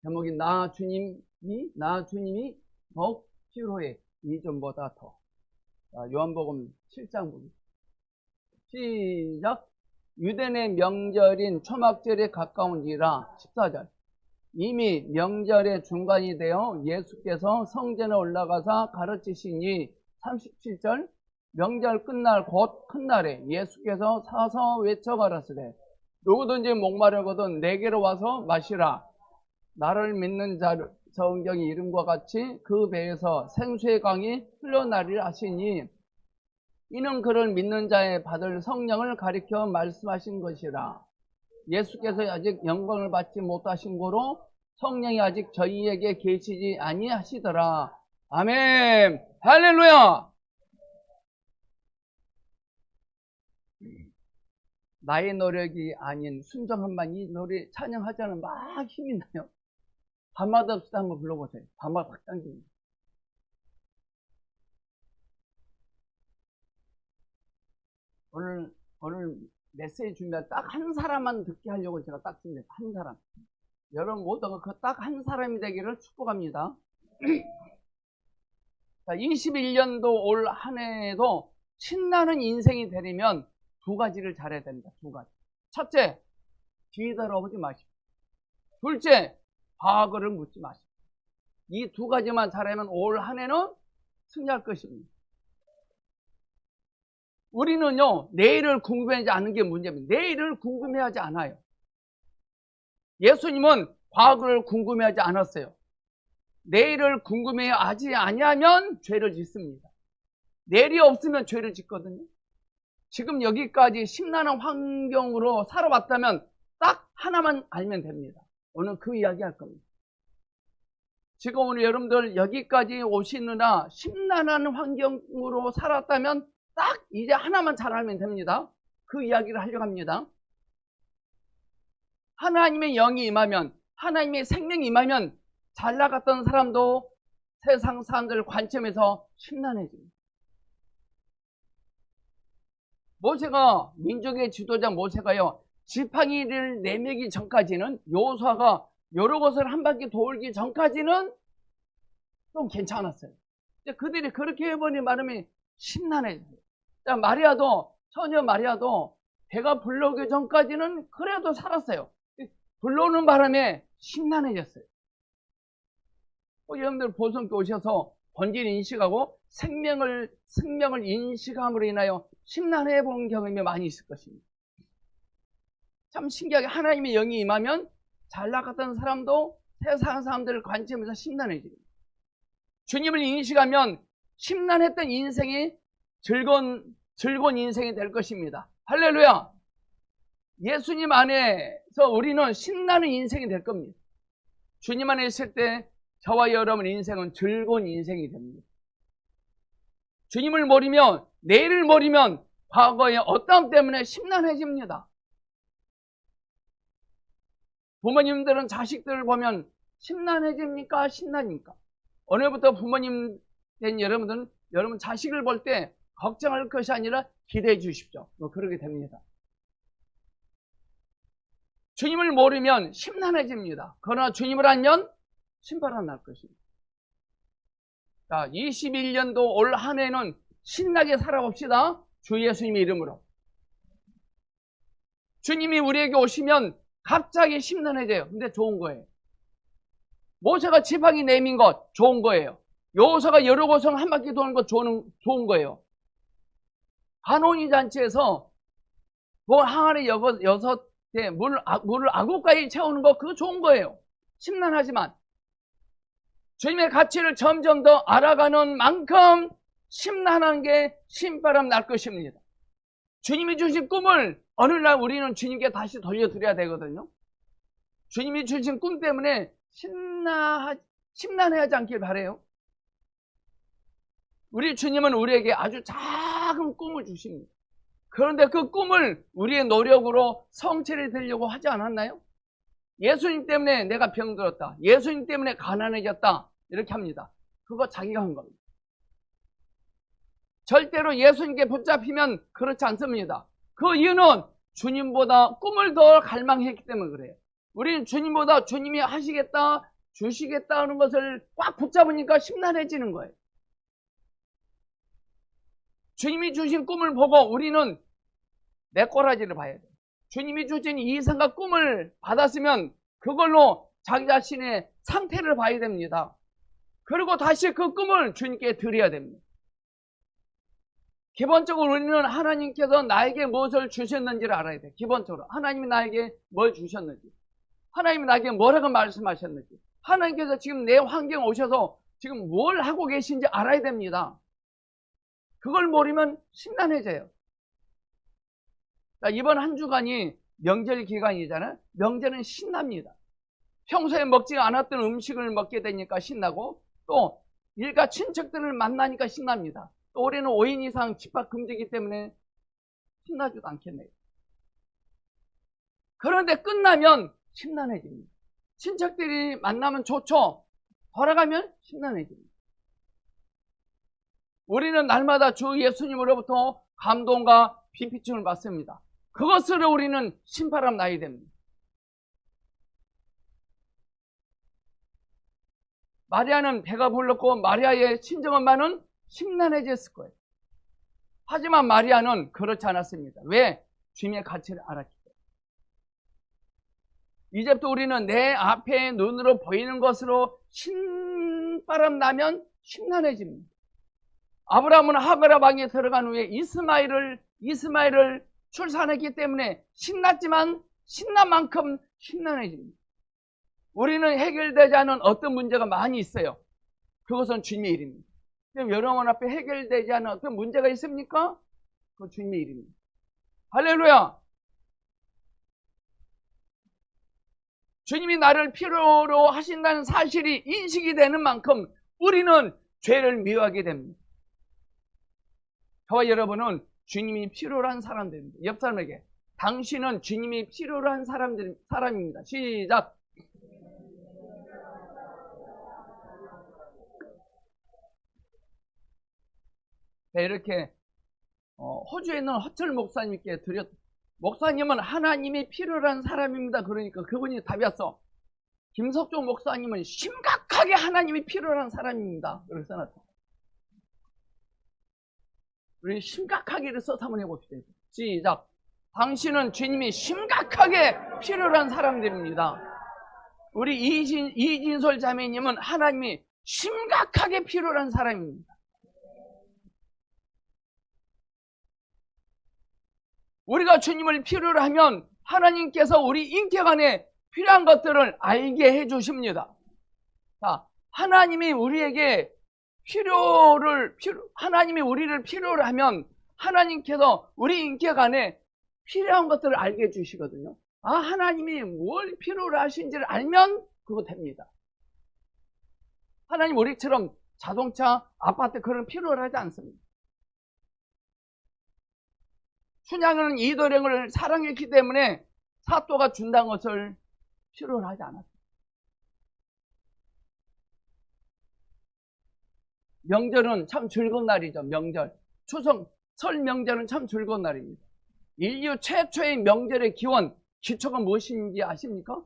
제목이 나 주님이 더욱 필요해. 이전보다 더. 요한복음 7장 보기. 시작. 유대인의 명절인 초막절에 가까운지라. 14절. 이미 명절의 중간이 되어 예수께서 성전에 올라가사 가르치시니. 37절. 명절 끝날 곧 큰날에 예수께서 사서 외쳐 가라사대 누구든지 목마르거든 내게로 와서 마시라. 나를 믿는 자를 성경의 이름과 같이 그 배에서 생수의 강이 흘러나리라 하시니 이는 그를 믿는 자의 받을 성령을 가리켜 말씀하신 것이라. 예수께서 아직 영광을 받지 못하신 고로 성령이 아직 저희에게 계시지 아니하시더라. 아멘. 할렐루야. 나의 노력이 아닌 순정함만 이 노래 찬양하자는 막 힘이 나요. 밤마다 없이도 한번 불러보세요. 밤마다 확 당깁니다. 오늘 메시지 준비할 딱 한 사람만 듣게 하려고 제가 딱 준비했어요. 한 사람. 여러분 모두가 그 딱 한 사람이 되기를 축복합니다. 자, 21년도 올 한 해에도 신나는 인생이 되려면 두 가지를 잘해야 됩니다. 두 가지. 첫째, 뒤돌아보지 마십시오. 둘째, 과거를 묻지 마십시오. 이 두 가지만 잘하면 올 한 해는 승리할 것입니다. 우리는요, 내일을 궁금해하지 않는 게 문제입니다. 내일을 궁금해하지 않아요. 예수님은 과거를 궁금해하지 않았어요. 내일을 궁금해하지 아니하면 죄를 짓습니다. 내일이 없으면 죄를 짓거든요. 지금 여기까지 심란한 환경으로 살아왔다면 딱 하나만 알면 됩니다. 오늘 그 이야기 할 겁니다. 지금 오늘 여러분들 여기까지 오시느라 심란한 환경으로 살았다면 딱 이제 하나만 잘 알면 됩니다. 그 이야기를 하려고 합니다. 하나님의 영이 임하면, 하나님의 생명이 임하면 잘 나갔던 사람도 세상 사람들 관점에서 심란해집니다. 모세가, 민족의 지도자 모세가요, 지팡이를 내밀기 전까지는, 여호수아가 여러 곳을 한 바퀴 돌기 전까지는 좀 괜찮았어요. 그들이 그렇게 해버린 바람에 심란해져요. 마리아도, 처녀 마리아도 배가 불러오기 전까지는 그래도 살았어요. 불러오는 바람에 심란해졌어요. 여러분들 보성교 오셔서 본질 인식하고 생명을 인식함으로 인하여 심란해 본 경험이 많이 있을 것입니다. 참 신기하게 하나님의 영이 임하면 잘 나갔던 사람도 세상 사람들을 관점에서 심란해집니다. 주님을 인식하면 심란했던 인생이 즐거운 인생이 될 것입니다. 할렐루야. 예수님 안에서 우리는 신나는 인생이 될 겁니다. 주님 안에 있을 때 저와 여러분 인생은 즐거운 인생이 됩니다. 주님을 모르면, 내일을 모르면 과거의 어떠함 때문에 심란해집니다. 부모님들은 자식들을 보면 심란해집니까? 신납니까? 오늘부터 부모님 된 여러분들은 여러분 자식을 볼 때 걱정할 것이 아니라 기대해 주십시오. 그러게 됩니다. 주님을 모르면 심란해집니다. 그러나 주님을 알면 신바람 날 것입니다. 자, 21년도 올 한 해는 신나게 살아봅시다. 주 예수님의 이름으로. 주님이 우리에게 오시면 갑자기 심란해져요. 근데 좋은 거예요. 모세가 지팡이 내민 것 좋은 거예요. 여호수아가 여러 곳을 한 바퀴 도는 것 좋은 거예요. 한온이 잔치에서 항아리 6대 물을 아구까지 채우는 거 그거 좋은 거예요. 심란하지만 주님의 가치를 점점 더 알아가는 만큼 심란한 게 신바람 날 것입니다. 주님이 주신 꿈을 어느 날 우리는 주님께 다시 돌려드려야 되거든요. 주님이 주신 꿈 때문에 심란해하지 않길 바라요. 우리 주님은 우리에게 아주 작은 꿈을 주십니다. 그런데 그 꿈을 우리의 노력으로 성취를 되려고 하지 않았나요? 예수님 때문에 내가 병들었다. 예수님 때문에 가난해졌다. 이렇게 합니다. 그거 자기가 한 겁니다. 절대로 예수님께 붙잡히면 그렇지 않습니다. 그 이유는 주님보다 꿈을 더 갈망했기 때문에 그래요. 우리는 주님보다 주님이 하시겠다, 주시겠다는 것을 꽉 붙잡으니까 심란해지는 거예요. 주님이 주신 꿈을 보고 우리는 내 꼬라지를 봐야 돼요. 주님이 주신 이 생각 꿈을 받았으면 그걸로 자기 자신의 상태를 봐야 됩니다. 그리고 다시 그 꿈을 주님께 드려야 됩니다. 기본적으로 우리는 하나님께서 나에게 무엇을 주셨는지를 알아야 돼요. 기본적으로 하나님이 나에게 뭘 주셨는지, 하나님이 나에게 뭐라고 말씀하셨는지, 하나님께서 지금 내 환경에 오셔서 지금 뭘 하고 계신지 알아야 됩니다. 그걸 모르면 심란해져요. 이번 한 주간이 명절 기간이잖아요. 명절은 신납니다. 평소에 먹지 않았던 음식을 먹게 되니까 신나고, 또 일가 친척들을 만나니까 신납니다. 또 올해는 5인 이상 집합 금지이기 때문에 신나지도 않겠네요. 그런데 끝나면 심란해집니다. 친척들이 만나면 좋죠. 돌아가면 심란해집니다. 우리는 날마다 주 예수님으로부터 감동과 빛비춤을 받습니다. 그것으로 우리는 신바람 나야 됩니다. 마리아는 배가 불렀고 마리아의 친정엄마는 심란해졌을 거예요. 하지만 마리아는 그렇지 않았습니다. 왜? 주님의 가치를 알았기 때문에. 이제부터 우리는 내 앞에 눈으로 보이는 것으로 신바람 나면 심란해집니다. 아브라함은 하가라 방에 들어간 후에 이스마엘을 출산했기 때문에 신났지만 신난 만큼 심란해집니다. 우리는 해결되지 않은 어떤 문제가 많이 있어요. 그것은 주님의 일입니다. 그럼 여러분 앞에 해결되지 않은 어떤 문제가 있습니까? 그건 주님의 일입니다. 할렐루야! 주님이 나를 필요로 하신다는 사실이 인식이 되는 만큼 우리는 죄를 미워하게 됩니다. 저와 여러분은 주님이 필요로 한 사람들입니다. 옆 사람에게 당신은 주님이 필요로 한 사람입니다. 시작! 네, 이렇게 호주에 있는 허철 목사님께 목사님은 하나님이 필요로 한 사람입니다. 그러니까 그분이 답이 왔어. 김석종 목사님은 심각하게 하나님이 필요로 한 사람입니다. 그렇게 써놨어. 우리 심각하게를 써서 한번 해봅시다. 시작. 당신은 주님이 심각하게 필요로 한 사람들입니다. 우리 이진솔 자매님은 하나님이 심각하게 필요로 한 사람입니다. 우리가 주님을 필요로 하면 하나님께서 우리 인격 안에 필요한 것들을 알게 해 주십니다. 자, 하나님이 우리를 필요로 하면 하나님께서 우리 인격 안에 필요한 것들을 알게 해 주시거든요. 아, 하나님이 뭘 필요로 하신지를 알면 그거 됩니다. 하나님 우리처럼 자동차, 아파트 그런 필요를 하지 않습니다. 춘향은 이도령을 사랑했기 때문에 사또가 준다는 것을 필요로 하지 않았습니다. 명절은 참 즐거운 날이죠. 명절. 추석, 설 명절은 참 즐거운 날입니다. 인류 최초의 명절의 기초가 무엇인지 아십니까?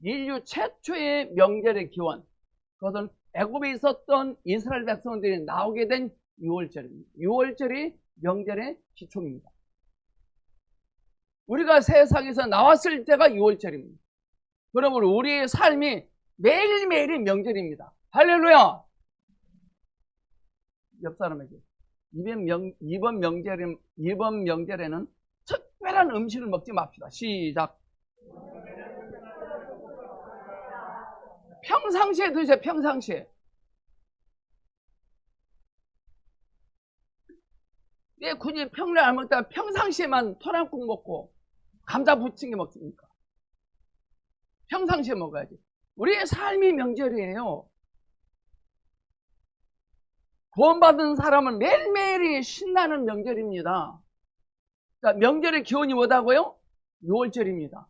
인류 최초의 명절의 기원. 그것은 애굽에 있었던 이스라엘 백성들이 나오게 된 6월절입니다. 6월절이 명절의 기초입니다. 우리가 세상에서 나왔을 때가 6월절입니다. 그러므로 우리의 삶이 매일매일이 명절입니다. 할렐루야! 옆 사람에게 이번 명절에는 특별한 음식을 먹지 맙시다. 시작. 평상시에 드세요. 평상시에. 왜 굳이 평일에 안 먹다가 평상시에만 토랑국 먹고 감자 부침개 먹습니까? 평상시에 먹어야지. 우리의 삶이 명절이에요. 구원받은 사람은 매일매일이 신나는 명절입니다. 자, 명절의 기원이 뭐다고요? 6월절입니다.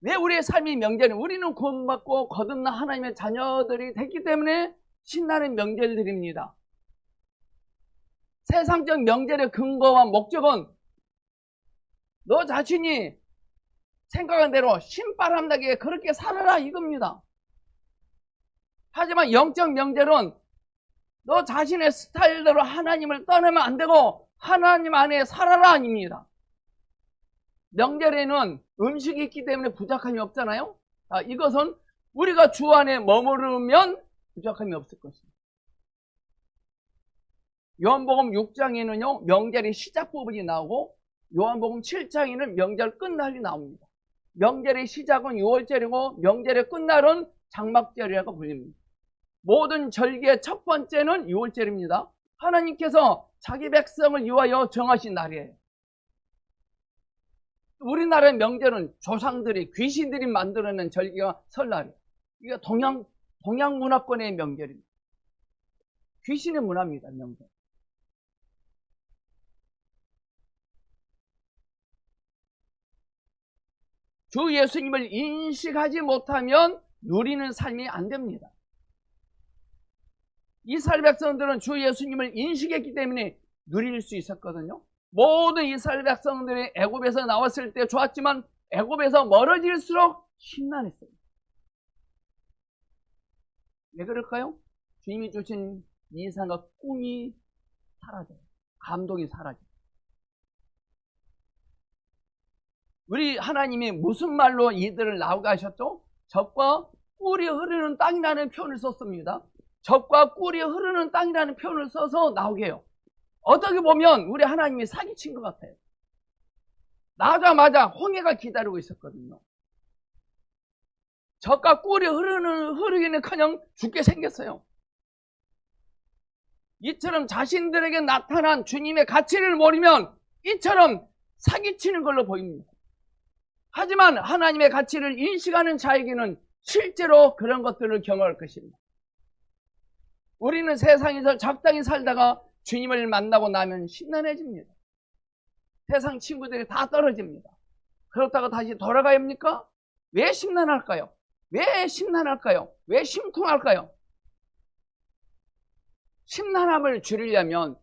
왜 우리의 삶이 명절이에요? 우리는 구원받고 거듭난 하나님의 자녀들이 됐기 때문에 신나는 명절들입니다. 세상적 명절의 근거와 목적은 너 자신이 생각한 대로 신바람나게 그렇게 살아라 이겁니다. 하지만 영적 명절은 너 자신의 스타일대로 하나님을 떠나면 안 되고 하나님 안에 살아라 아닙니다. 명절에는 음식이 있기 때문에 부족함이 없잖아요. 이것은 우리가 주 안에 머무르면 부족함이 없을 것입니다. 요한복음 6장에는요 명절의 시작 부분이 나오고 요한복음 7장에는 명절 끝날이 나옵니다. 명절의 시작은 6월절이고 명절의 끝날은 장막절이라고 불립니다. 모든 절기의 첫 번째는 6월절입니다. 하나님께서 자기 백성을 위하여 정하신 날이에요. 우리나라의 명절은 조상들이 귀신들이 만들어낸 절기가 설날이에요. 이게 동양 문화권의 명절입니다. 귀신의 문화입니다. 명절. 주 예수님을 인식하지 못하면 누리는 삶이 안 됩니다. 이스라엘 백성들은 주 예수님을 인식했기 때문에 누릴 수 있었거든요. 모든 이스라엘 백성들이 애굽에서 나왔을 때 좋았지만 애굽에서 멀어질수록 심란했어요. 왜 그럴까요? 주님이 주신 이상과 꿈이 사라져요. 감동이 사라져요. 우리 하나님이 무슨 말로 이들을 나오게 하셨죠? 젖과 꿀이 흐르는 땅이라는 표현을 썼습니다. 젖과 꿀이 흐르는 땅이라는 표현을 써서 나오게 해요. 어떻게 보면 우리 하나님이 사기친 것 같아요. 나자마자 홍해가 기다리고 있었거든요. 젖과 꿀이 흐르기는커녕 죽게 생겼어요. 이처럼 자신들에게 나타난 주님의 가치를 모르면 이처럼 사기치는 걸로 보입니다. 하지만 하나님의 가치를 인식하는 자에게는 실제로 그런 것들을 경험할 것입니다. 우리는 세상에서 적당히 살다가 주님을 만나고 나면 심란해집니다. 세상 친구들이 다 떨어집니다. 그렇다고 다시 돌아가야 합니까? 왜 심란할까요? 왜 심란할까요? 왜 심쿵할까요? 심란함을 줄이려면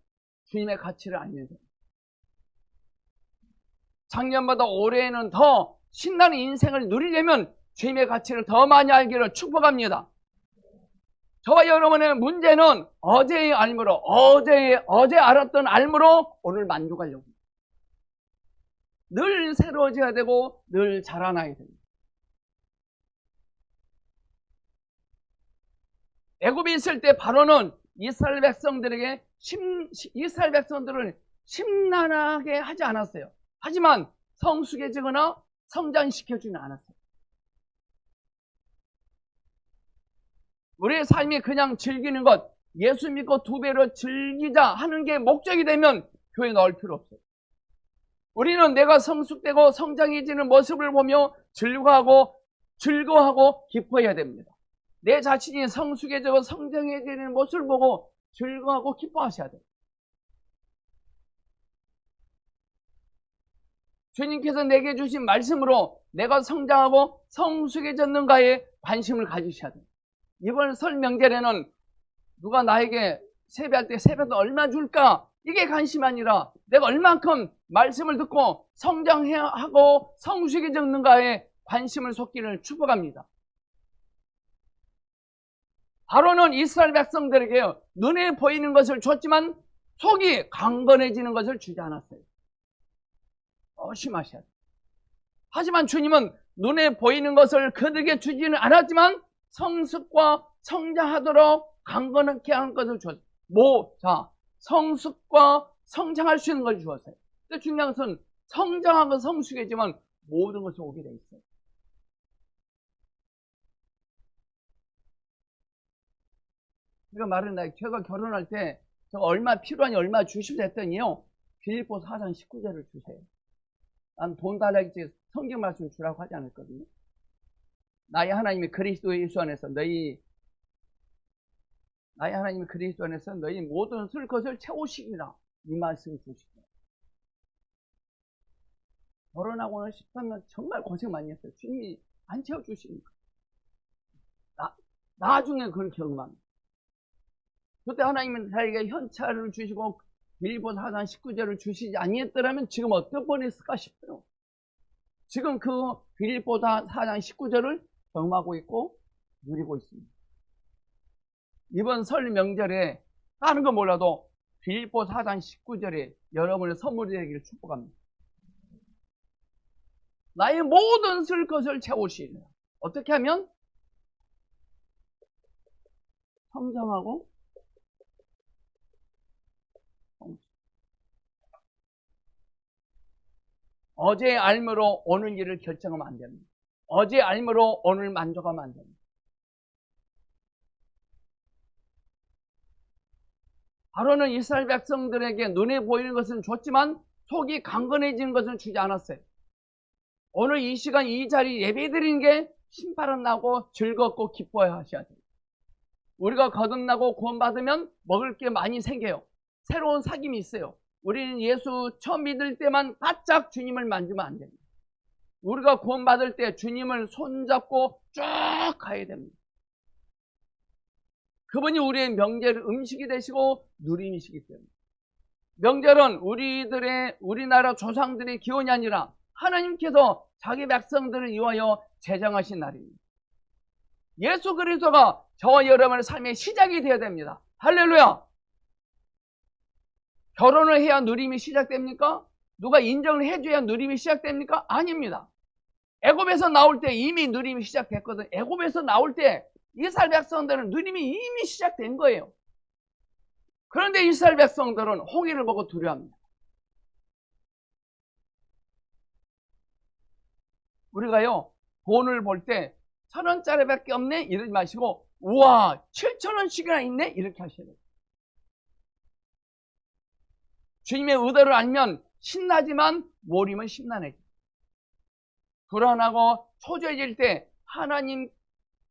주님의 가치를 알면 됩니다. 작년보다 올해에는 더 신나는 인생을 누리려면 주님의 가치를 더 많이 알기를 축복합니다. 저와 여러분의 문제는 어제의 알므로 어제 알았던 알므로 오늘 만족하려고 합니다. 늘 새로워져야 되고 늘 자라나야 됩니다. 애굽에 있을 때 바로는 이스라엘 백성들을 심란하게 하지 않았어요. 하지만 성숙해지거나 성장시켜주지 않았어요. 우리의 삶이 그냥 즐기는 것, 예수 믿고 2배로 즐기자 하는 게 목적이 되면 교회 넣을 필요 없어요. 우리는 내가 성숙되고 성장해지는 모습을 보며 즐거워하고 기뻐해야 됩니다. 내 자신이 성숙해지고 성장해지는 모습을 보고 즐거워하고 기뻐하셔야 돼요. 주님께서 내게 주신 말씀으로 내가 성장하고 성숙해졌는가에 관심을 가지셔야 돼요. 이번 설 명절에는 누가 나에게 세배할 때 세배도 얼마 줄까? 이게 관심이 아니라 내가 얼만큼 말씀을 듣고 성장하고 성숙해졌는가에 관심을 쏟기를 축복합니다. 바로는 이스라엘 백성들에게 눈에 보이는 것을 줬지만 속이 강건해지는 것을 주지 않았어요. 조심하셔야 돼요. 하지만 주님은 눈에 보이는 것을 그들에게 주지는 않았지만 성숙과 성장하도록 강건하게 하는 것을 주었어요. 성숙과 성장할 수 있는 것을 주었어요. 근데 중요한 것은 성장하고 성숙해지면 모든 것이 오게 돼 있어요. 제가 말은 제가 결혼할 때 제가 얼마 필요하니 얼마 주시오 했더니요. 빌립보서 4장 19절을 주세요. 난 돈 달라겠지 성경 말씀 주라고 하지 않았거든요. 나의 하나님이 그리스도 예수 안에서 너희 모든 쓸 것을 채우시리라. 이 말씀을 주시고 결혼하고는 13년 정말 고생 많이 했어요. 주님이 안 채워주시니까 나중에 그걸 경험합니다. 그때 하나님은 자기가 현찰을 주시고 빌립보서 4장 19절을 주시지 아니했더라면 지금 어떤 뻔했을까 싶어요. 지금 그 빌립보서 4장 19절을 경험하고 있고 누리고 있습니다. 이번 설 명절에 다른 거 몰라도 빌립보 4장 19절에 여러분의 선물이 되기를 축복합니다. 나의 모든 쓸 것을 채우시리라. 어떻게 하면? 성장하고 어제의 알므로 오늘 일을 결정하면 안 됩니다. 어제의 알므로 오늘 만족하면 안 됩니다. 바로는 이스라엘 백성들에게 눈에 보이는 것은 줬지만 속이 강건해지는 것은 주지 않았어요. 오늘 이 시간 이 자리 예배 드리는 게 신바람 나고 즐겁고 기뻐해 하셔야 돼요. 우리가 거듭나고 구원받으면 먹을 게 많이 생겨요. 새로운 사귐이 있어요. 우리는 예수 처음 믿을 때만 바짝 주님을 만지면 안 됩니다. 우리가 구원받을 때 주님을 손잡고 쭉 가야 됩니다. 그분이 우리의 명절 음식이 되시고 누림이시기 때문에. 명절은 우리나라 조상들의 기원이 아니라 하나님께서 자기 백성들을 위하여 제정하신 날입니다. 예수 그리스도가 저와 여러분의 삶의 시작이 되어야 됩니다. 할렐루야! 결혼을 해야 누림이 시작됩니까? 누가 인정을 해줘야 누림이 시작됩니까? 아닙니다. 애굽에서 나올 때 이미 누림이 시작됐거든요. 애굽에서 나올 때 이스라엘 백성들은 누림이 이미 시작된 거예요. 그런데 이스라엘 백성들은 홍해를 보고 두려워합니다. 우리가요, 돈을 볼 때 1,000원짜리밖에 없네? 이러지 마시고, 우와, 7,000원씩이나 있네? 이렇게 하셔야 돼요. 주님의 의도를 알면 신나지만 모르면 심란해져요. 불안하고 초조해질 때 하나님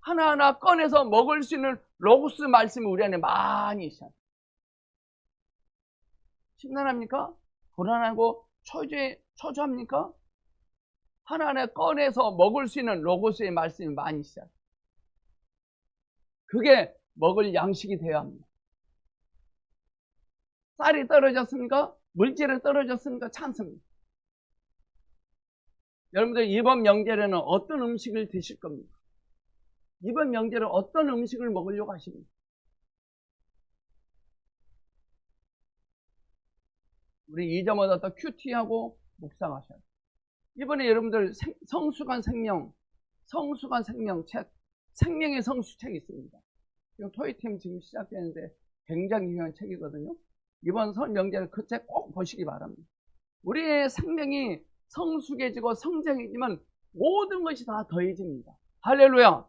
하나하나 꺼내서 먹을 수 있는 로고스 말씀이 우리 안에 많이 있어요. 심란합니까? 불안하고 초조합니까? 하나하나 꺼내서 먹을 수 있는 로고스의 말씀이 많이 있어요. 그게 먹을 양식이 되어야 합니다. 쌀이 떨어졌습니까? 물질은 떨어졌습니까? 찬습니다. 여러분들 이번 명절에는 어떤 음식을 드실 겁니까? 이번 명절에 어떤 음식을 먹으려고 하십니까? 우리 2점 얻었다 큐티하고 묵상하셔야 돼요. 이번에 여러분들 성숙한 생명 책, 생명의 성수 책이 있습니다. 지금 토이팀 지금 시작되는데 굉장히 중요한 책이거든요. 이번 설 명절에 그 책 꼭 보시기 바랍니다. 우리의 생명이 성숙해지고 성장해지면 모든 것이 다 더해집니다. 할렐루야!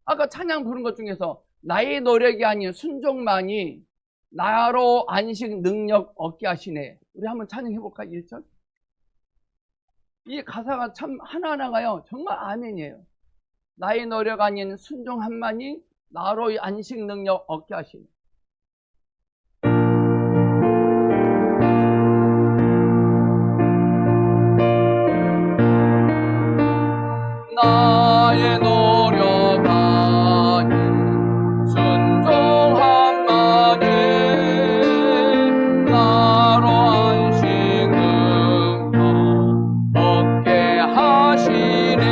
아까 찬양 부른 것 중에서 나의 노력이 아닌 순종만이 나로 안식 능력 얻게 하시네. 우리 한번 찬양해볼까? 1절. 이 가사가 참 하나하나가요 정말 아멘이에요. 나의 노력 아닌 순종함만이 나로 안식 능력 얻게 하시네. 나의 노력 아닌 순종함만이 나로 안식 능력 얻게 하시네.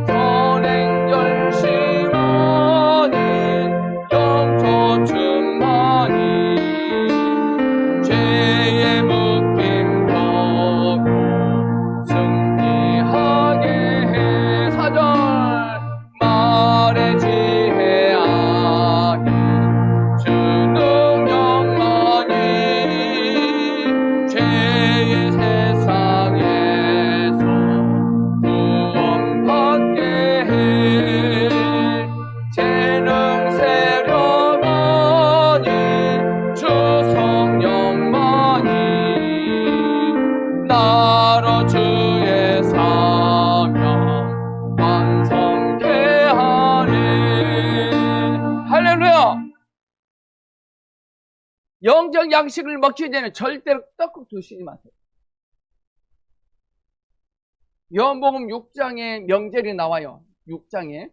선행 결심 아닌 영초 충만이 죄의 묶임 벗고 승리하게 해. 4절 말의 지혜 아닌 주 능력만이 죄의 세상에서 구원받게 해. 재능 세력만이 주 성령만이 나로 주의 사명 완성케 하네. 할렐루야! 영적 양식을 먹기 전에 절대로 떡국 드시지 마세요. 요한복음 6장에 명절이 나와요. 6장에.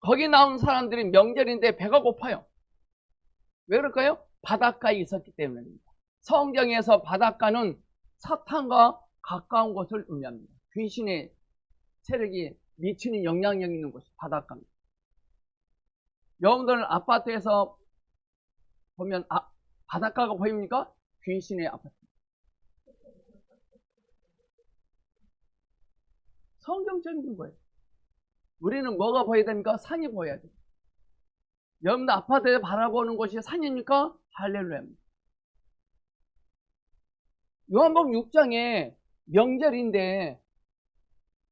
거기 나온 사람들이 명절인데 배가 고파요. 왜 그럴까요? 바닷가에 있었기 때문입니다. 성경에서 바닷가는 사탄과 가까운 곳을 의미합니다. 귀신의 세력이 미치는 영향력 있는 곳이 바닷가입니다. 여러분들 아파트에서 보면 바닷가가 보입니까? 귀신의 아파트. 성경적인 거예요. 우리는 뭐가 보여야 됩니까? 산이 보여야 돼요. 여러분들 아파트에 바라보는 곳이 산입니까? 할렐루야입니다. 요한복음 6장에 명절인데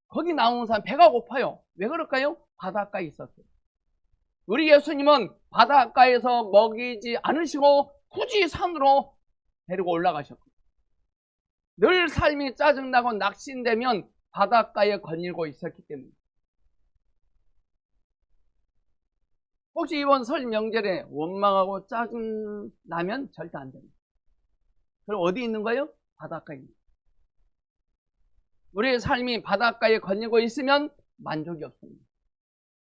거기 나오는 사람 배가 고파요. 왜 그럴까요? 바닷가에 있었어요. 우리 예수님은 바닷가에서 먹이지 않으시고 굳이 산으로 데리고 올라가셨고, 늘 삶이 짜증나고 낙심되면 바닷가에 거닐고 있었기 때문에. 혹시 이번 설 명절에 원망하고 짜증나면 절대 안 됩니다. 그럼 어디 있는 거예요? 바닷가에 있는 거예요. 우리의 삶이 바닷가에 거닐고 있으면 만족이 없습니다.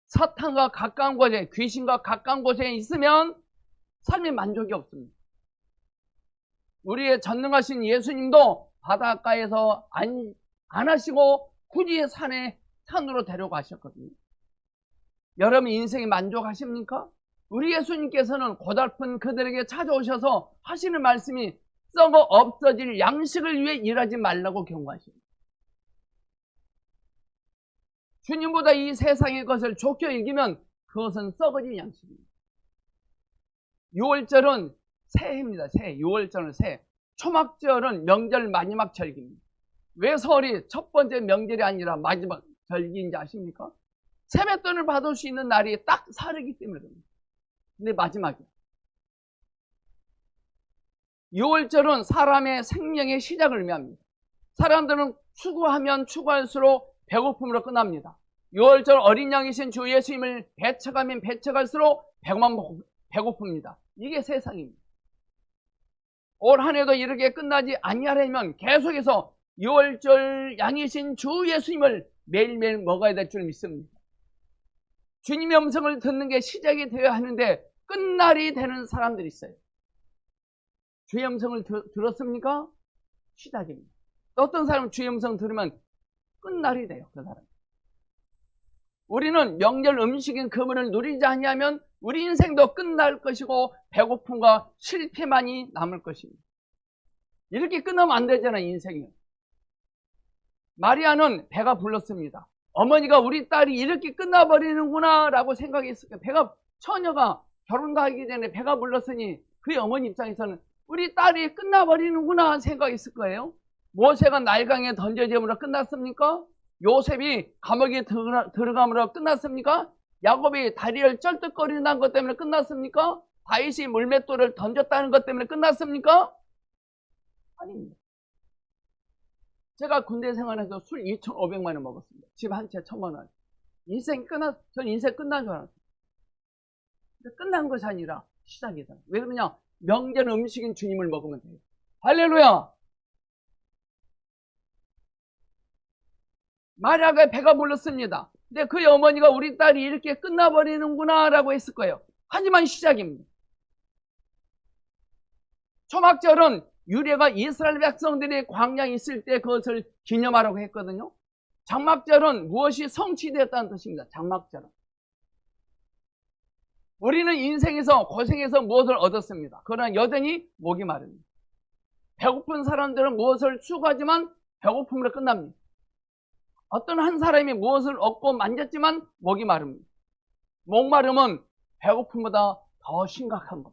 사탄과 가까운 곳에, 귀신과 가까운 곳에 있으면 삶에 만족이 없습니다. 우리의 전능하신 예수님도 바닷가에서 안 하시고 굳이 산으로 데려가셨거든요. 여러분 인생에 만족하십니까? 우리 예수님께서는 고달픈 그들에게 찾아오셔서 하시는 말씀이 썩어 없어질 양식을 위해 일하지 말라고 경고하십니다. 주님보다 이 세상의 것을 좋게 여기면 그것은 썩어진 양식입니다. 6월절은 새해입니다. 새해. 6월절은 새해. 초막절은 명절 마지막 절기입니다. 왜 설이 첫 번째 명절이 아니라 마지막 절기인지 아십니까? 세뱃돈을 받을 수 있는 날이 딱 설이기 때문에 그럽니다. 근데 마지막이에요. 6월절은 사람의 생명의 시작을 의미합니다. 사람들은 추구하면 추구할수록 배고픔으로 끝납니다. 6월절 어린 양이신 주 예수님을 배척하면 배척할수록 배고픕니다. 이게 세상입니다. 올 한 해도 이렇게 끝나지 아니하려면 계속해서 6월절 양이신 주 예수님을 매일매일 먹어야 될 줄 믿습니다. 주님의 음성을 듣는 게 시작이 되어야 하는데 끝날이 되는 사람들이 있어요. 주의 음성을 들었습니까? 시작입니다. 어떤 사람은 주의 음성 들으면 끝날이 돼요. 그 사람. 우리는 명절 음식인 그분을 누리지 아니하면 우리 인생도 끝날 것이고 배고픔과 실패만이 남을 것입니다. 이렇게 끝나면 안 되잖아요. 인생이. 마리아는 배가 불렀습니다. 어머니가 우리 딸이 이렇게 끝나버리는구나 라고 생각했을 거예요. 처녀가 결혼도 하기 전에 배가 불렀으니 그의 어머니 입장에서는 우리 딸이 끝나버리는구나 생각했을 거예요. 모세가 나일강에 던져짐으로 끝났습니까? 요셉이 감옥에 들어감으로 끝났습니까? 야곱이 다리를 쩔뚝거리는 것 때문에 끝났습니까? 다윗이 물맷돌을 던졌다는 것 때문에 끝났습니까? 아닙니다. 제가 군대 생활에서 술 2,500만 원 먹었습니다. 집 한 채 1,000만 원. 전 인생 끝난 줄 알았어요. 근데 끝난 것이 아니라 시작이다. 왜 그러냐? 명절 음식인 주님을 먹으면 돼요. 할렐루야! 마리아가 배가 불렀습니다. 근데 그의 어머니가 우리 딸이 이렇게 끝나버리는구나 라고 했을 거예요. 하지만 시작입니다. 초막절은 유래가 이스라엘 백성들이 광야에 있을 때 그것을 기념하라고 했거든요. 장막절은 무엇이 성취되었다는 뜻입니다. 장막절은. 우리는 인생에서 고생해서 무엇을 얻었습니다. 그러나 여전히 목이 마릅니다. 배고픈 사람들은 무엇을 추구하지만 배고픔으로 끝납니다. 어떤 한 사람이 무엇을 얻고 만졌지만 목이 마릅니다. 목마름은 배고픔보다 더 심각한 것.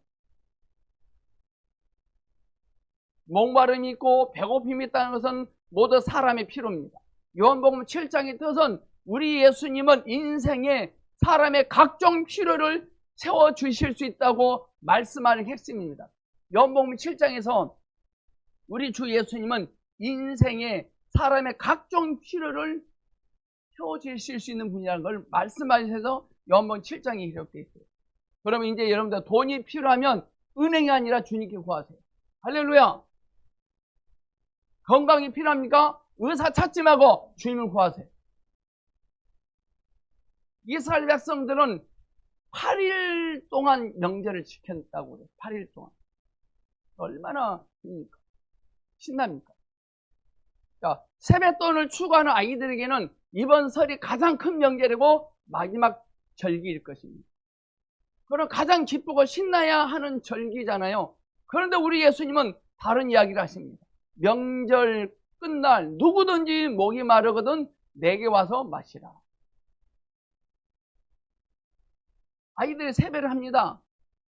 목마름이 있고 배고픔이 있다는 것은 모두 사람의 필요입니다. 요한복음 7장의 뜻은 우리 예수님은 인생에 사람의 각종 필요를 채워주실 수 있다고 말씀하는 핵심입니다. 요한복음 7장에서 우리 주 예수님은 인생에 사람의 각종 필요를 채워주실 수 있는 분이라는 걸 말씀하셔서 요한복음 7장에 기록되어 있어요. 그러면 이제 여러분들 돈이 필요하면 은행이 아니라 주님께 구하세요. 할렐루야! 건강이 필요합니까? 의사 찾지 말고 주님을 구하세요. 이스라엘 백성들은 8일 동안 명절을 지켰다고 그래요. 8일 동안. 얼마나 신납니까? 자, 세뱃돈을 추구하는 아이들에게는 이번 설이 가장 큰 명절이고 마지막 절기일 것입니다. 그럼 가장 기쁘고 신나야 하는 절기잖아요. 그런데 우리 예수님은 다른 이야기를 하십니다. 명절 끝날 누구든지 목이 마르거든 내게 와서 마시라. 아이들이 세배를 합니다.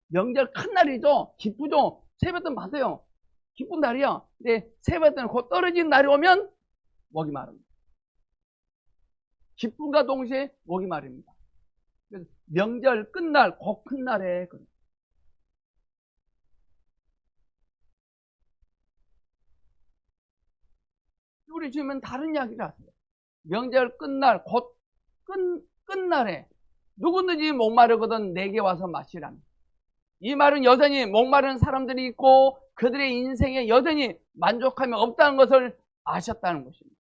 명절 큰 날이죠. 기쁘죠. 세뱃돈 받아요. 기쁜 날이야. 근데 세뱃돈 곧 떨어진 날이 오면 목이 마릅니다. 기쁨과 동시에 목이 마릅니다. 그래서 명절 끝날 곧 큰 날에 우리 주님은 다른 이야기를 하세요. 명절 끝날 곧 끝날에 누구든지 목마르거든 내게 와서 마시라니. 이 말은 여전히 목마른 사람들이 있고 그들의 인생에 여전히 만족함이 없다는 것을 아셨다는 것입니다.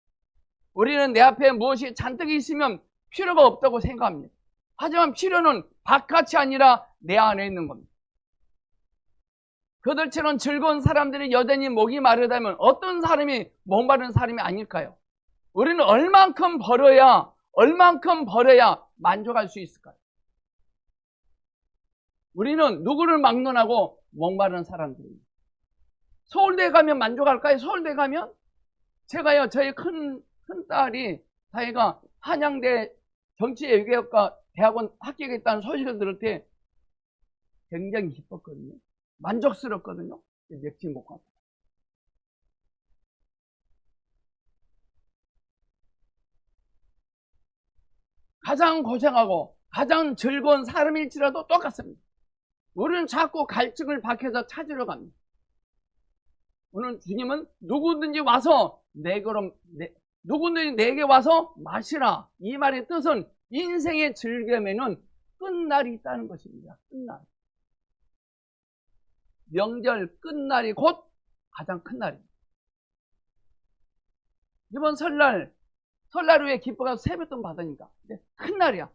우리는 내 앞에 무엇이 잔뜩 있으면 필요가 없다고 생각합니다. 하지만 필요는 바깥이 아니라 내 안에 있는 겁니다. 그들처럼 즐거운 사람들이 여전히 목이 마르다면 어떤 사람이 목마른 사람이 아닐까요? 우리는 얼만큼 벌어야 만족할 수 있을까요? 우리는 누구를 막론하고 목마른 사람들입니다. 서울대 가면 만족할까요? 서울대 가면? 제가요, 저희 큰 딸이 자기가 한양대 정치외교학과 대학원 합격했다는 소식을 들을 때 굉장히 기뻤거든요. 만족스럽거든요. 맥지 못 가고. 가장 고생하고 가장 즐거운 사람일지라도 똑같습니다. 우리는 자꾸 갈증을 밖에서 찾으러 갑니다. 오늘 주님은 누구든지 내게 와서 마시라. 이 말의 뜻은 인생의 즐거움에는 끝날이 있다는 것입니다. 끝날. 명절 끝날이 곧 가장 큰 날입니다. 이번 설날 후에 기뻐가서 세뱃돈 받으니까 큰 날이야.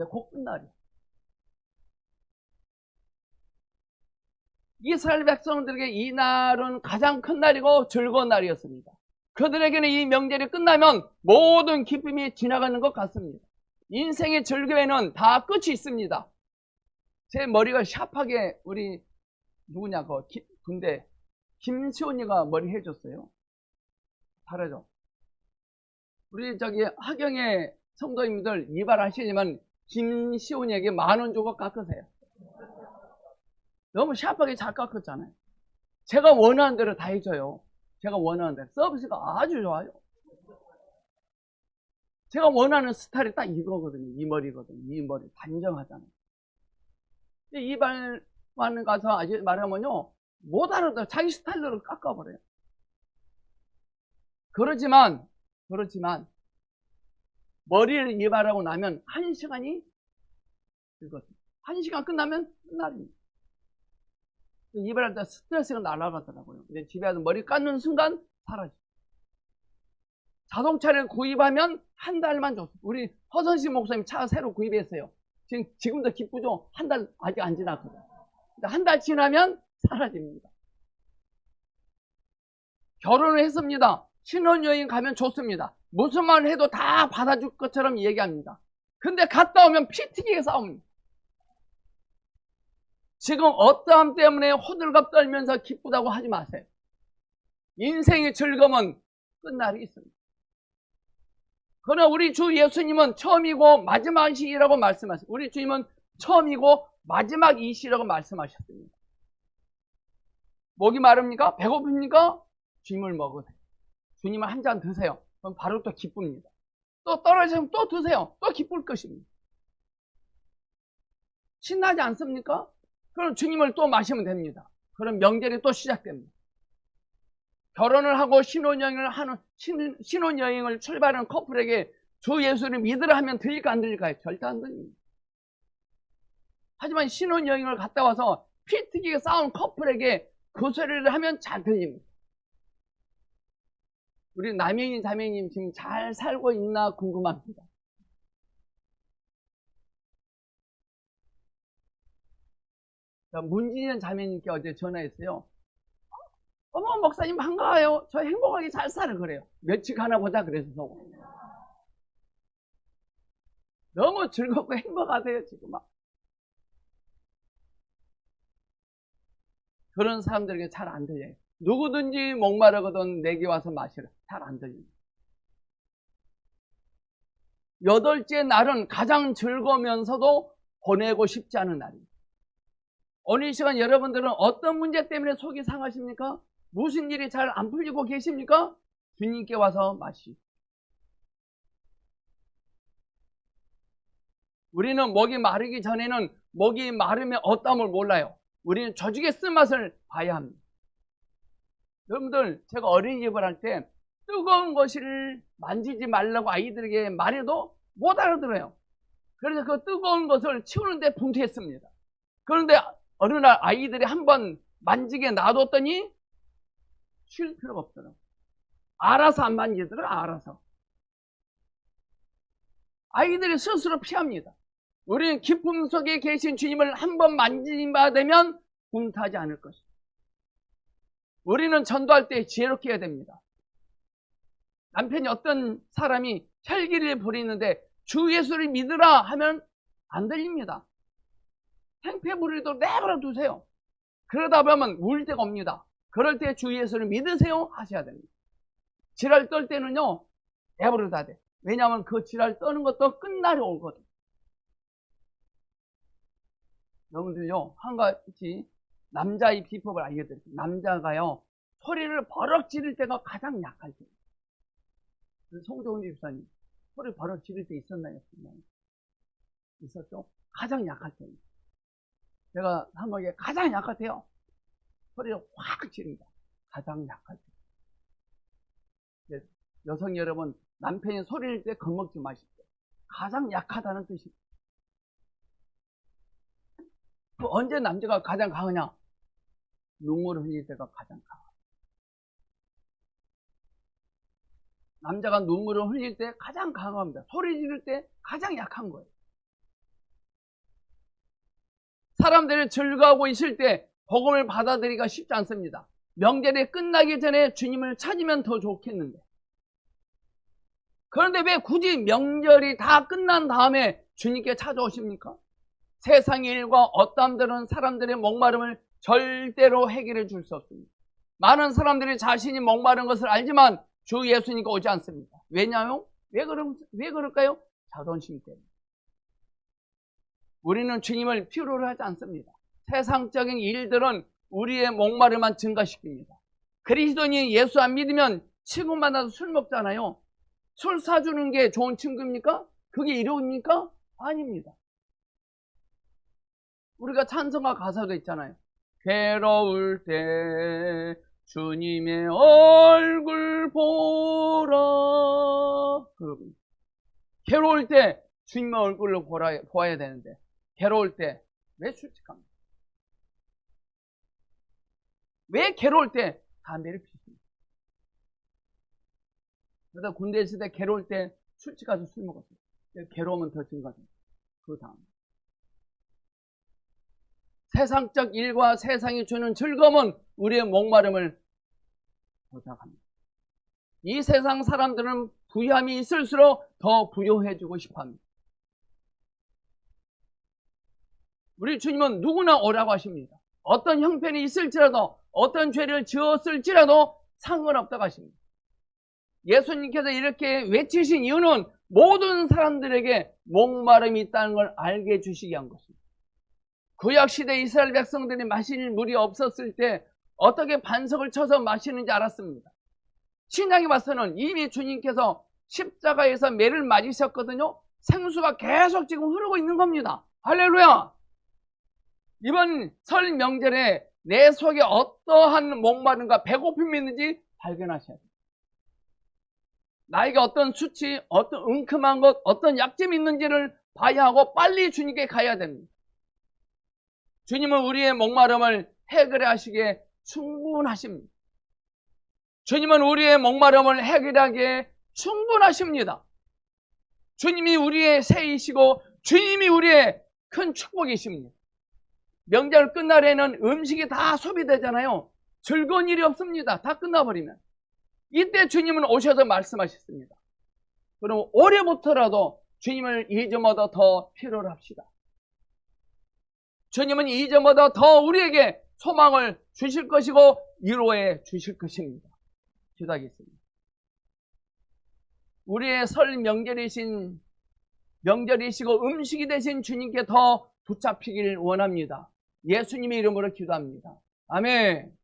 곧 끝날이야. 이스라엘 백성들에게 이 날은 가장 큰 날이고 즐거운 날이었습니다. 그들에게는 이 명절이 끝나면 모든 기쁨이 지나가는 것 같습니다. 인생의 즐거움에는 다 끝이 있습니다. 제 머리가 샤프하게 우리 누구냐 군대 김시온이가 머리 해줬어요. 잘하죠. 우리 하경의 성도님들 이발하시지만 김시온이에게 10,000원 주고 깎으세요. 너무 샤프하게 잘 깎았잖아요. 제가 원하는 대로 다 해줘요. 제가 원하는 대로. 서비스가 아주 좋아요. 제가 원하는 스타일이 딱 이거거든요. 이 머리거든요. 이 머리 단정하잖아요. 이발만 가서 아직 말하면요, 못 알아도 자기 스타일로 깎아버려요. 그렇지만 머리를 이발하고 나면 1시간이 들거든요. 1시간 끝나면 끝납니다. 이발할 때 스트레스가 날아가더라고요. 근데 집에 와서 머리 깎는 순간 사라져. 자동차를 구입하면 한 달만 줬어요. 우리 허선식 목사님 차 새로 구입했어요. 지금도 기쁘죠? 한 달 아직 안 지났거든요. 한 달 지나면 사라집니다. 결혼을 했습니다. 신혼여행 가면 좋습니다. 무슨 말을 해도 다 받아줄 것처럼 얘기합니다. 근데 갔다 오면 피 튀기게 싸웁니다. 지금 어떠함 때문에 호들갑 떨면서 기쁘다고 하지 마세요. 인생의 즐거움은 끝날이 있습니다. 그러나 우리 주 예수님은 처음이고 마지막이시라고 말씀하셨습니다. 우리 주님은 처음이고 마지막이시라고 말씀하셨습니다. 목이 마릅니까? 배고픕니까? 주님을 먹으세요. 주님을 한 잔 드세요. 그럼 바로 또 기쁩니다. 또 떨어지면 또 드세요. 또 기쁠 것입니다. 신나지 않습니까? 그럼 주님을 또 마시면 됩니다. 그럼 명절이 또 시작됩니다. 결혼을 하고 신혼여행을 출발하는 커플에게 주 예수를 믿으라 하면 들릴까 안 들릴까요? 절대 안 들립니다. 하지만 신혼여행을 갔다 와서 피 튀기게 싸운 커플에게 그 소리를 하면 잘 들립니다. 우리 남영인 자매님 지금 잘 살고 있나 궁금합니다. 문진현 자매님께 어제 전화했어요. 어머 목사님 반가워요. 저 행복하게 잘 살아 그래요. 며칠 가나 보자 그래서 너무 즐겁고 행복하세요 지금 막. 그런 사람들에게 잘 안 들려요. 누구든지 목마르거든 내게 와서 마시라. 잘 안 들립니다. 여덟째 날은 가장 즐거우면서도 보내고 싶지 않은 날입니다. 오늘 이 시간 여러분들은 어떤 문제 때문에 속이 상하십니까? 무슨 일이 잘 안 풀리고 계십니까? 주님께 와서 마시오. 우리는 목이 마르기 전에는 목이 마르면 어떠함을 몰라요. 우리는 조직의 쓴맛을 봐야 합니다. 여러분들, 제가 어린이집을 할 때 뜨거운 것을 만지지 말라고 아이들에게 말해도 못 알아들어요. 그래서 그 뜨거운 것을 치우는데 분투했습니다. 그런데 어느 날 아이들이 한번 만지게 놔뒀더니 치울 필요가 없더라고요. 알아서 안 만지더라고요. 알아서. 아이들이 스스로 피합니다. 우리는 기쁨 속에 계신 주님을 한번 만지바 되면 분투하지 않을 것입니다. 우리는 전도할 때 지혜롭게 해야 됩니다. 남편이 어떤 사람이 혈기를 부리는데 주 예수를 믿으라 하면 안 들립니다. 행패 부리도 내버려 두세요. 그러다 보면 울 때가 옵니다. 그럴 때 주 예수를 믿으세요 하셔야 됩니다. 지랄 떨 때는요, 내버려 둬야 돼. 왜냐하면 그 지랄 떠는 것도 끝날이 오거든. 여러분들요, 한 가지 남자의 비법을 알려드릴게요. 남자가요, 소리를 버럭 지를 때가 가장 약할 때예요. 송정훈 집사님, 소리 버럭 지를 때 있었나요? 있었죠? 가장 약할 때예요. 제가 한 거에 가장 약할 때요, 소리를 확 지릅니다. 가장 약할 때. 여성 여러분, 남편이 소리를 때 겁먹지 마십시오. 가장 약하다는 뜻입니다. 언제 남자가 가장 강하냐? 눈물을 흘릴 때가 가장 강합니다. 남자가 눈물을 흘릴 때 가장 강합니다. 소리 지를 때 가장 약한 거예요. 사람들이 즐거워하고 있을 때 복음을 받아들이기가 쉽지 않습니다. 명절이 끝나기 전에 주님을 찾으면 더 좋겠는데. 그런데 왜 굳이 명절이 다 끝난 다음에 주님께 찾아오십니까? 세상의 일과 어떠함들은 사람들의 목마름을 절대로 해결해 줄 수 없습니다. 많은 사람들이 자신이 목마른 것을 알지만 주 예수님께 오지 않습니다. 왜냐요? 왜 그럴까요? 자존심 때문에. 우리는 주님을 필요로 하지 않습니다. 세상적인 일들은 우리의 목마름만 증가시킵니다. 그리스도인이 예수 안 믿으면 친구 만나서 술 먹잖아요. 술 사주는 게 좋은 친구입니까? 그게 이로입니까? 아닙니다. 우리가 찬송가 가사도 있잖아요. 괴로울 때 주님의 얼굴 보라. 괴로울 때 주님의 얼굴을 보아야 되는데, 괴로울 때 왜 술집합니까? 왜 괴로울 때 담배를 피십니까? 그래서 군대 있을 때 괴로울 때 술집 가서 술 먹었어요. 괴로우면 더 증가됩니다. 그 다음. 세상적 일과 세상이 주는 즐거움은 우리의 목마름을 보장합니다. 이 세상 사람들은 부유함이 있을수록 더 부유해지고 싶어합니다. 우리 주님은 누구나 오라고 하십니다. 어떤 형편이 있을지라도, 어떤 죄를 지었을지라도 상관없다고 하십니다. 예수님께서 이렇게 외치신 이유는 모든 사람들에게 목마름이 있다는 걸 알게 해주시기 위한 것입니다. 구약시대 이스라엘 백성들이 마실 물이 없었을 때 어떻게 반석을 쳐서 마시는지 알았습니다. 신약에 봐서는 이미 주님께서 십자가에서 매를 맞으셨거든요. 생수가 계속 지금 흐르고 있는 겁니다. 할렐루야! 이번 설 명절에 내 속에 어떠한 목마름과 배고픔이 있는지 발견하셔야 돼요. 나에게 어떤 수치, 어떤 은큼한 것, 어떤 약점이 있는지를 봐야 하고 빨리 주님께 가야 됩니다. 주님은 우리의 목마름을 해결해 하시기에 충분하십니다. 주님은 우리의 목마름을 해결하기에 충분하십니다. 주님이 우리의 새이시고 주님이 우리의 큰 축복이십니다. 명절 끝날에는 음식이 다 소비되잖아요. 즐거운 일이 없습니다. 다 끝나버리면. 이때 주님은 오셔서 말씀하셨습니다. 그럼 올해부터라도 주님을 이전보다 더 필요로 합시다. 주님은 이전보다 더 우리에게 소망을 주실 것이고 위로해 주실 것입니다. 기도하겠습니다. 우리의 설 명절이시고 음식이 되신 주님께 더 붙잡히길 원합니다. 예수님의 이름으로 기도합니다. 아멘.